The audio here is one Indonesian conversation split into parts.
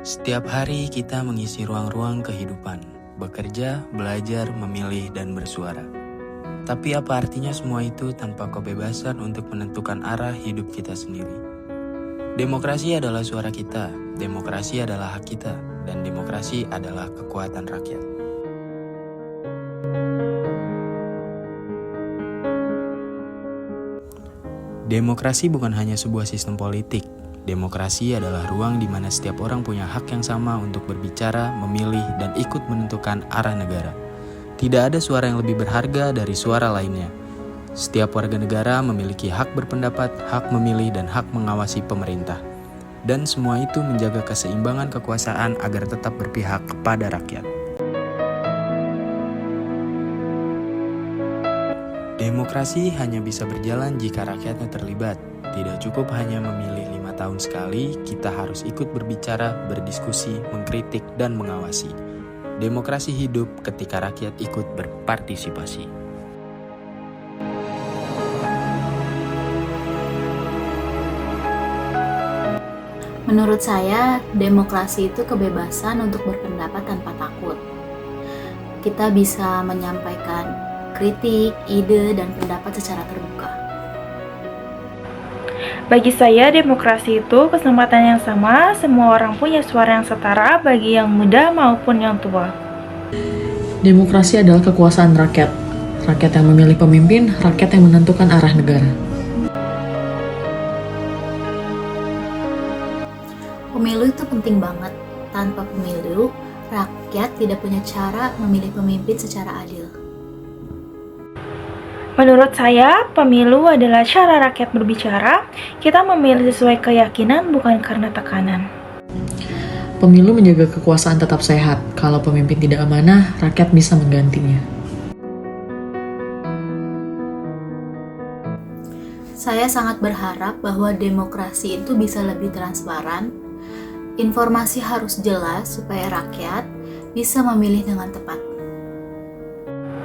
Setiap hari kita mengisi ruang-ruang kehidupan, bekerja, belajar, memilih, dan bersuara. Tapi apa artinya semua itu tanpa kebebasan untuk menentukan arah hidup kita sendiri? Demokrasi adalah suara kita, demokrasi adalah hak kita, dan demokrasi adalah kekuatan rakyat. Demokrasi bukan hanya sebuah sistem politik. Demokrasi adalah ruang di mana setiap orang punya hak yang sama untuk berbicara, memilih, dan ikut menentukan arah negara. Tidak ada suara yang lebih berharga dari suara lainnya. Setiap warga negara memiliki hak berpendapat, hak memilih, dan hak mengawasi pemerintah. Dan semua itu menjaga keseimbangan kekuasaan agar tetap berpihak kepada rakyat. Demokrasi hanya bisa berjalan jika rakyatnya terlibat. Tidak cukup hanya memilih 5 tahun sekali, kita harus ikut berbicara, berdiskusi, mengkritik, dan mengawasi. Demokrasi hidup ketika rakyat ikut berpartisipasi. Menurut saya, demokrasi itu kebebasan untuk berpendapat tanpa takut. Kita bisa menyampaikan kritik, ide, dan pendapat secara terbuka. Bagi saya, demokrasi itu kesempatan yang sama, semua orang punya suara yang setara bagi yang muda maupun yang tua. Demokrasi adalah kekuasaan rakyat. Rakyat yang memilih pemimpin, rakyat yang menentukan arah negara. Pemilu itu penting banget. Tanpa pemilu, rakyat tidak punya cara memilih pemimpin secara adil. Menurut saya, pemilu adalah cara rakyat berbicara. Kita memilih sesuai keyakinan, bukan karena tekanan. Pemilu menjaga kekuasaan tetap sehat. Kalau pemimpin tidak amanah, rakyat bisa menggantinya. Saya sangat berharap bahwa demokrasi itu bisa lebih transparan. Informasi harus jelas supaya rakyat bisa memilih dengan tepat.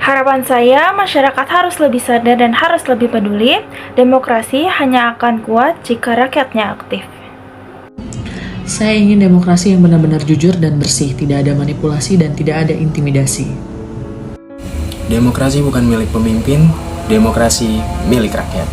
Harapan saya, masyarakat harus lebih sadar dan harus lebih peduli. Demokrasi hanya akan kuat jika rakyatnya aktif. Saya ingin demokrasi yang benar-benar jujur dan bersih, tidak ada manipulasi dan tidak ada intimidasi. Demokrasi bukan milik pemimpin, demokrasi milik rakyat.